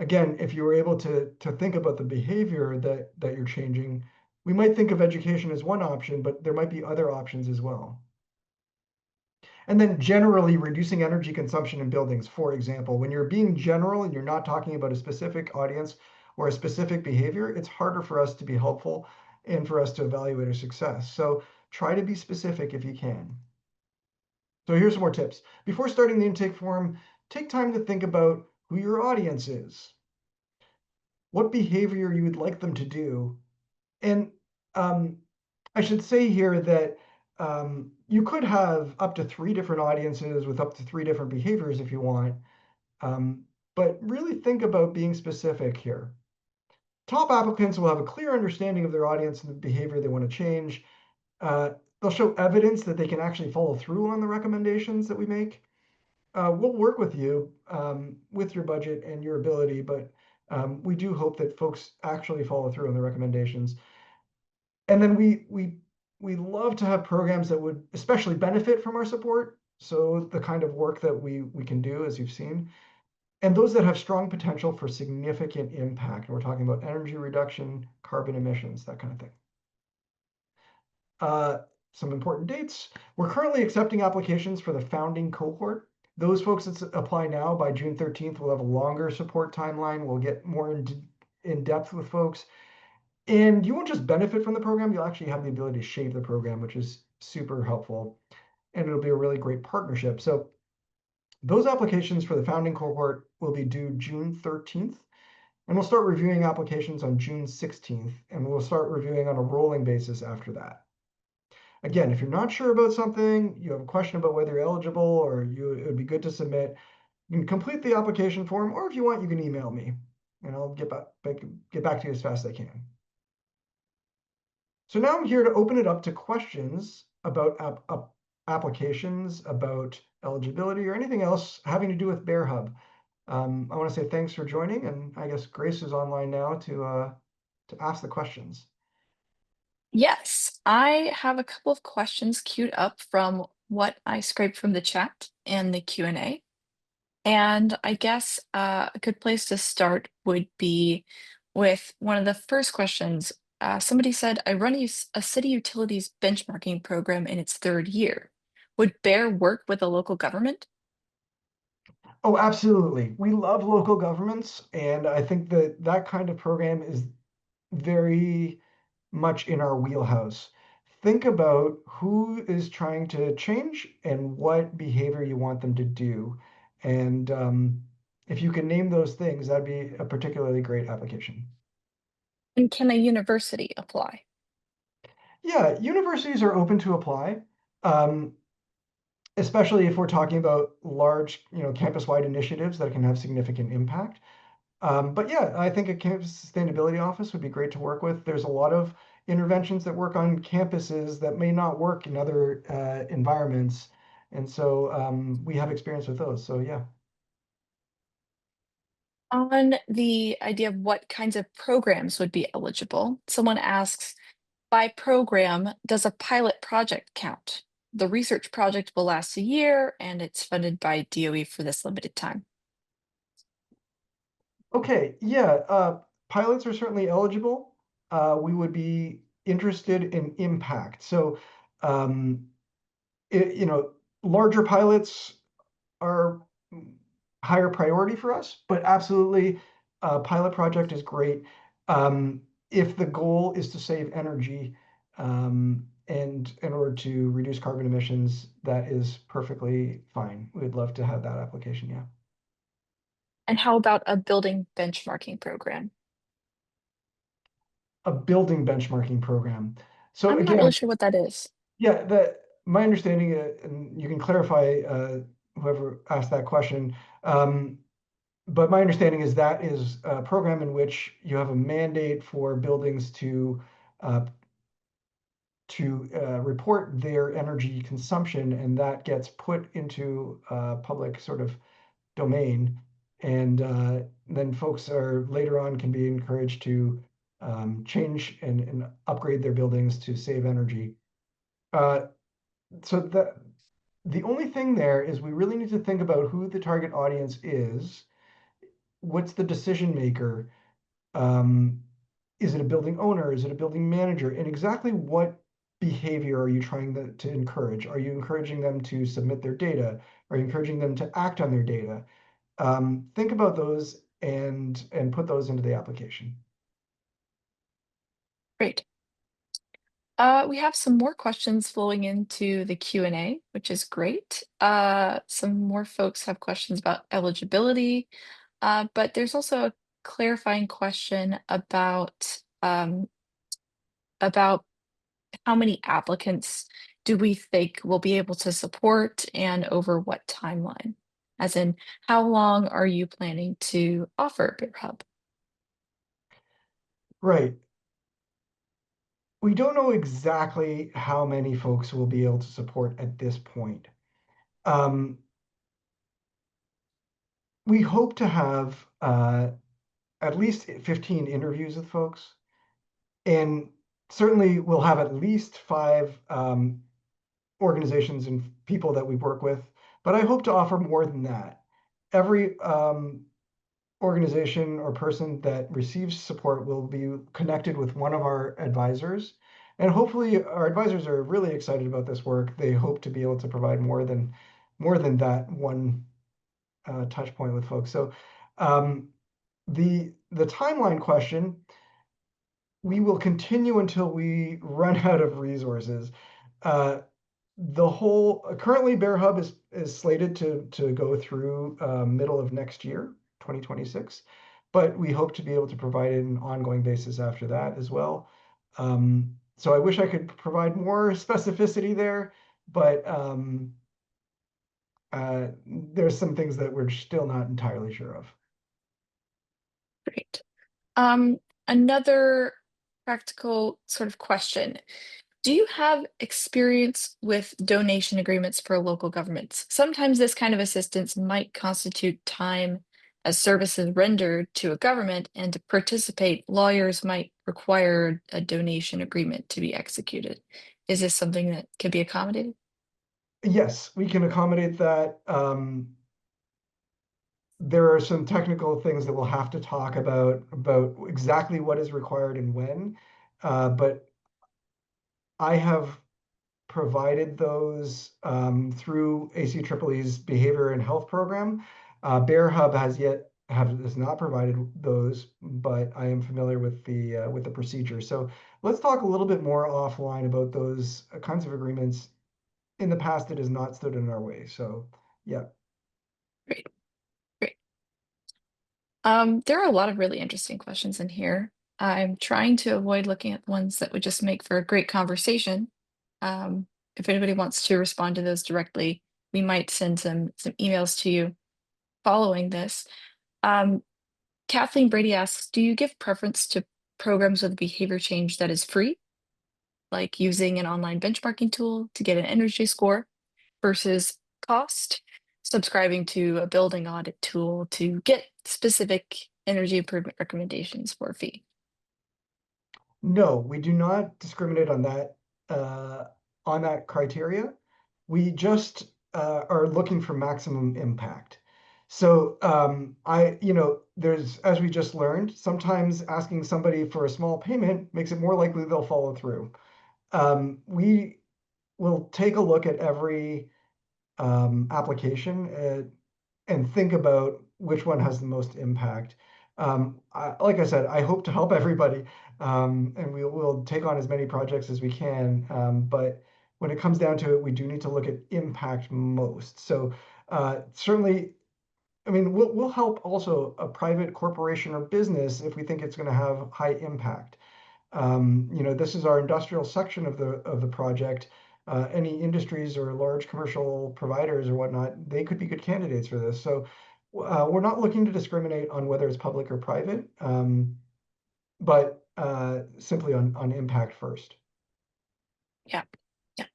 Speaker 1: Again, if you were able to think about the behavior that you're changing, we might think of education as one option, but there might be other options as well. And then generally reducing energy consumption in buildings. For example, when you're being general and you're not talking about a specific audience or a specific behavior, it's harder for us to be helpful and for us to evaluate our success. So try to be specific if you can. So here's some more tips. Before starting the intake form, take time to think about who your audience is, what behavior you would like them to do. And I should say here that you could have up to 3 different audiences with up to 3 different behaviors if you want. But really think about being specific here. Top applicants will have a clear understanding of their audience and the behavior they want to change. They'll show evidence that they can actually follow through on the recommendations that we make. We'll work with you with your budget and your ability, but we do hope that folks actually follow through on the recommendations. And then we love to have programs that would especially benefit from our support. So the kind of work that we can do, as you've seen, and those that have strong potential for significant impact. And we're talking about energy reduction, carbon emissions, that kind of thing. Some important dates. We're currently accepting applications for the founding cohort. Those folks that apply now by June 13th will have a longer support timeline. We'll get more in depth with folks. And you won't just benefit from the program, you'll actually have the ability to shape the program, which is super helpful. And it'll be a really great partnership. So those applications for the founding cohort will be due June 13th. And we'll start reviewing applications on June 16th. And we'll start reviewing on a rolling basis after that. Again, if you're not sure about something, you have a question about whether you're eligible or it would be good to submit, you can complete the application form, or if you want, you can email me and I'll get back to you as fast as I can. So now I'm here to open it up to questions about applications, about eligibility, or anything else having to do with Bear Hub. I want to say thanks for joining, and I guess Grace is online now to ask the questions.
Speaker 3: Yes, I have a couple of questions queued up from what I scraped from the chat and the Q&A. And I guess a good place to start would be with one of the first questions. Somebody said, I run a city utilities benchmarking program in its 3rd year. Would Bear work with a local government?
Speaker 1: Oh, absolutely. We love local governments, and I think that kind of program is very much in our wheelhouse. Think about who is trying to change and what behavior you want them to do. And if you can name those things, that'd be a particularly great application.
Speaker 3: And can a university apply?
Speaker 1: Yeah, universities are open to apply, especially if we're talking about large, campus-wide initiatives that can have significant impact. But yeah, I think a campus sustainability office would be great to work with. There's a lot of interventions that work on campuses that may not work in other environments. And so we have experience with those. So yeah.
Speaker 3: On the idea of what kinds of programs would be eligible, someone asks, by program, does a pilot project count? The research project will last a year and it's funded by DOE for this limited time.
Speaker 1: Okay, yeah, pilots are certainly eligible. We would be interested in impact. So, um, larger pilots are higher priority for us, but absolutely, a pilot project is great. If the goal is to save energy, And in order to reduce carbon emissions, that is perfectly fine. We'd love to have that application, yeah.
Speaker 3: And how about a building benchmarking program?
Speaker 1: A building benchmarking program. So
Speaker 3: I'm not
Speaker 1: again,
Speaker 3: really sure what that is.
Speaker 1: yeah, my understanding, and you can clarify whoever asked that question, but my understanding is that is a program in which you have a mandate for buildings uh, to report their energy consumption, and that gets put into public sort of domain. And then folks are later on can be encouraged to change and upgrade their buildings to save energy. Uh, so the only thing there is we really need to think about who the target audience is. What's the decision maker? Um, is it a building owner? Is it a building manager? And exactly what behavior are you trying to encourage? Are you encouraging them to submit their data? Are you encouraging them to act on their data? Think about those and put those into the application.
Speaker 3: Great. We have some more questions flowing into the Q&A, which is great. Some more folks have questions about eligibility, but there's also a clarifying question about how many applicants do we think we'll be able to support and over what timeline? As in, how long are you planning to offer Beer Hub?
Speaker 1: Right. We don't know exactly how many folks we'll be able to support at this point. Um, we hope to have at least 15 interviews with folks, and certainly we'll have at least 5 organizations and people that we work with, but I hope to offer more than that. Every organization or person that receives support will be connected with one of our advisors. And hopefully our advisors are really excited about this work. They hope to be able to provide more than that one touch point with folks. So the timeline question, we will continue until we run out of resources. Uh, the whole currently Bear Hub is slated to go through middle of next year, 2026, but we hope to be able to provide it on an ongoing basis after that as well. So I wish I could provide more specificity there, but there's some things that we're still not entirely sure of.
Speaker 3: Great. Another practical sort of question. Do you have experience with donation agreements for local governments? Sometimes this kind of assistance might constitute time as services rendered to a government, and to participate, lawyers might require a donation agreement to be executed. Is this something that can be accommodated?
Speaker 1: Yes, we can accommodate that. There are some technical things that we'll have to talk about exactly what is required and when, but I have provided those through ACEEE's Behavior and Health Program. Bear Hub has not provided those, but I am familiar with the procedure. So let's talk a little bit more offline about those kinds of agreements. In the past, it has not stood in our way. So yeah.
Speaker 3: Great, great. There are a lot of really interesting questions in here. I'm trying to avoid looking at ones that would just make for a great conversation. If anybody wants to respond to those directly, we might send some emails to you following this. Um, Kathleen Brady asks, do you give preference to programs with behavior change that is free, like using an online benchmarking tool to get an energy score, versus cost, subscribing to a building audit tool to get specific energy improvement recommendations for a fee?
Speaker 1: No, we do not discriminate uh, on that criteria. We just are looking for maximum impact. So there's, as we just learned, sometimes asking somebody for a small payment makes it more likely they'll follow through. We will take a look at every application and think about which one has the most impact. Like I said, I hope to help everybody, and we'll take on as many projects as we can. But when it comes down to it, we do need to look at impact most. So certainly, I mean, we'll help also a private corporation or business if we think it's going to have high impact. This is our industrial section of the project. Any industries or large commercial providers or whatnot, they could be good candidates for this. So we're not looking to discriminate on whether it's public or private, but simply on impact first.
Speaker 3: Yeah. Yeah.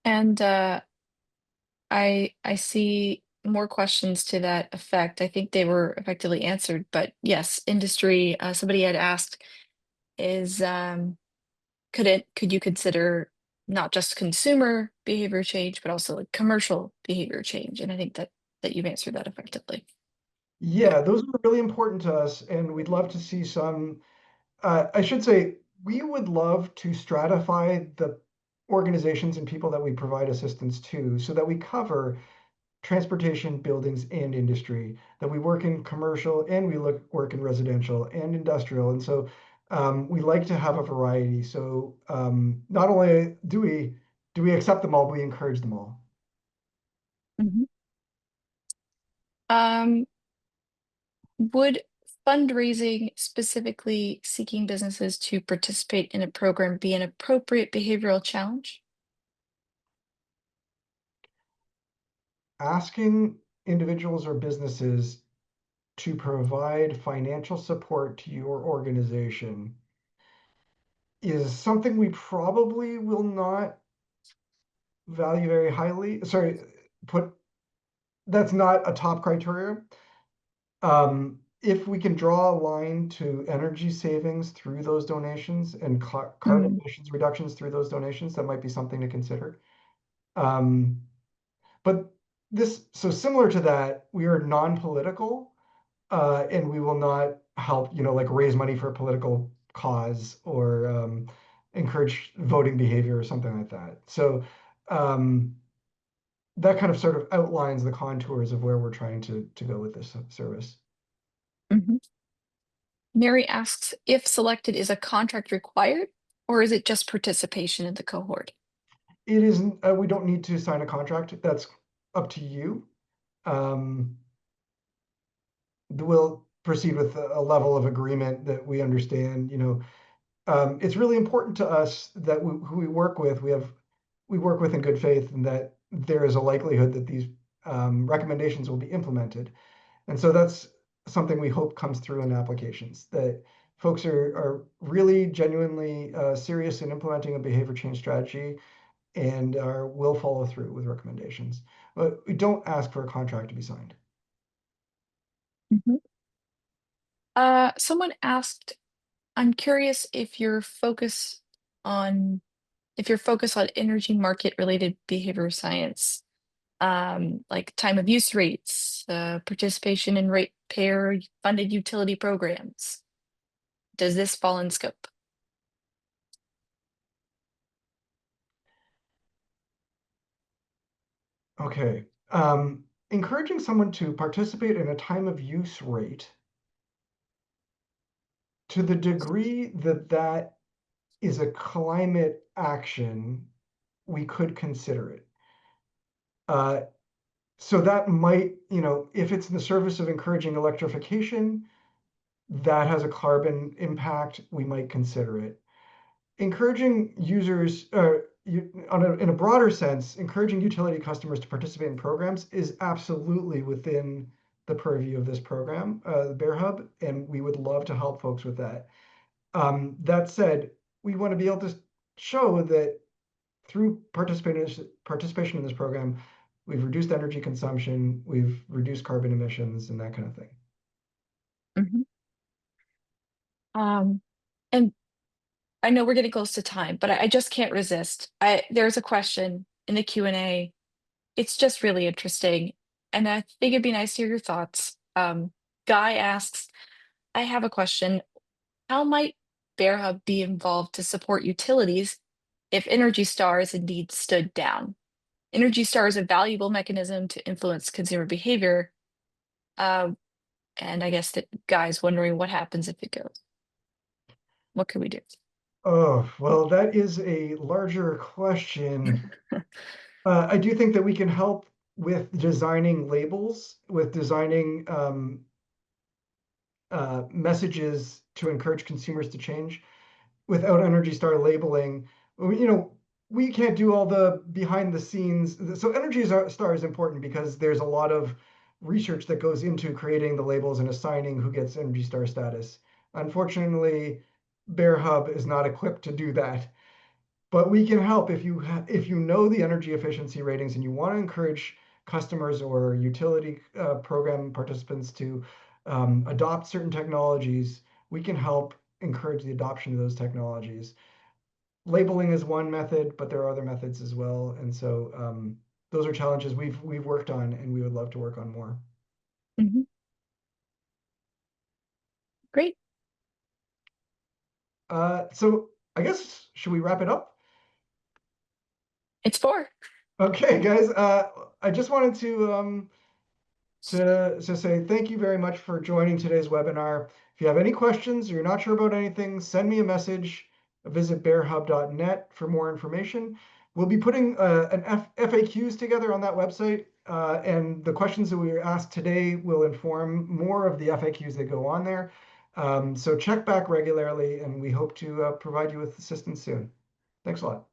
Speaker 3: And I see more questions to that effect. I think they were effectively answered, but yes, industry, somebody had asked is could you consider not just consumer behavior change, but also like commercial behavior change? And I think that you've answered that effectively.
Speaker 1: Yeah, those are really important to us, and we'd love to see some. I should say, we would love to stratify the organizations and people that we provide assistance to so that we cover transportation, buildings, and industry, that we work in commercial and we work in residential and industrial. And so we like to have a variety. So not only do we accept them all, but we encourage them all.
Speaker 3: Mhm. Um, would fundraising, specifically seeking businesses to participate in a program, be an appropriate behavioral challenge?
Speaker 1: Asking individuals or businesses to provide financial support to your organization is something we probably will not value very highly. Sorry, put that's not a top criteria. If we can draw a line to energy savings through those donations and carbon
Speaker 3: Mm,
Speaker 1: emissions reductions through those donations, that might be something to consider. Um, but so similar to that, we are non-political, and we will not help, like raise money for a political cause or encourage voting behavior or something like that. So um, that kind of sort of outlines the contours of where we're trying to go with this service.
Speaker 3: mhm. Mary asks if selected, is a contract required or is it just participation in the cohort?
Speaker 1: It isn't, we don't need to sign a contract. That's up to you. Um, we'll proceed with a level of agreement that we understand, it's really important to us that who we work with, we work with in good faith and that there is a likelihood that these recommendations will be implemented. And so that's something we hope comes through in applications, that folks are really genuinely serious in implementing a behavior change strategy and will follow through with recommendations. But we don't ask for a contract to be signed.
Speaker 3: Mhm. Someone asked, I'm curious on if your focus on energy market related behavior science, like time of use rates, participation in ratepayer funded utility programs, does this fall in scope?
Speaker 1: Okay. Encouraging someone to participate in a time of use rate to the degree that that is a climate action, we could consider it. Uh, so that might, if it's in the service of encouraging electrification, that has a carbon impact, we might consider it. Encouraging users, in a broader sense, encouraging utility customers to participate in programs is absolutely within the purview of this program, the Bear Hub, and we would love to help folks with that. That said, we want to be able to show that through participation in this program, we've reduced energy consumption, we've reduced carbon emissions, and that kind of thing.
Speaker 3: Mhm. And I know we're getting close to time, but I just can't resist. There's a question in the Q&A. It's just really interesting, and I think it'd be nice to hear your thoughts. Guy asks, I have a question. How might Bear Hub be involved to support utilities if Energy Star is indeed stood down? Energy Star is a valuable mechanism to influence consumer behavior. Uh, And I guess the guy's wondering what happens if it goes. What can we do?
Speaker 1: Oh, well, that is a larger question. I do think that we can help with designing labels, with designing messages to encourage consumers to change. Without Energy Star labeling, we can't do all the behind the scenes. So Star is important because there's a lot of research that goes into creating the labels and assigning who gets Energy Star status. Unfortunately, Bear Hub is not equipped to do that. But we can help if you know the energy efficiency ratings and you want to encourage customers or utility program participants to adopt certain technologies. We can help encourage the adoption of those technologies. Labeling is one method, but there are other methods as well. And so those are challenges we've worked on, and we would love to work on more.
Speaker 3: Mhm. Great.
Speaker 1: So I guess, should we wrap it up?
Speaker 3: It's 4.
Speaker 1: Okay, guys. I just wanted to say thank you very much for joining today's webinar. If you have any questions or you're not sure about anything, send me a message. Visit bearhub.net for more information. We'll be putting FAQs together on that website, and the questions that we were asked today will inform more of the FAQs that go on there. So check back regularly, and we hope to provide you with assistance soon. Thanks a lot.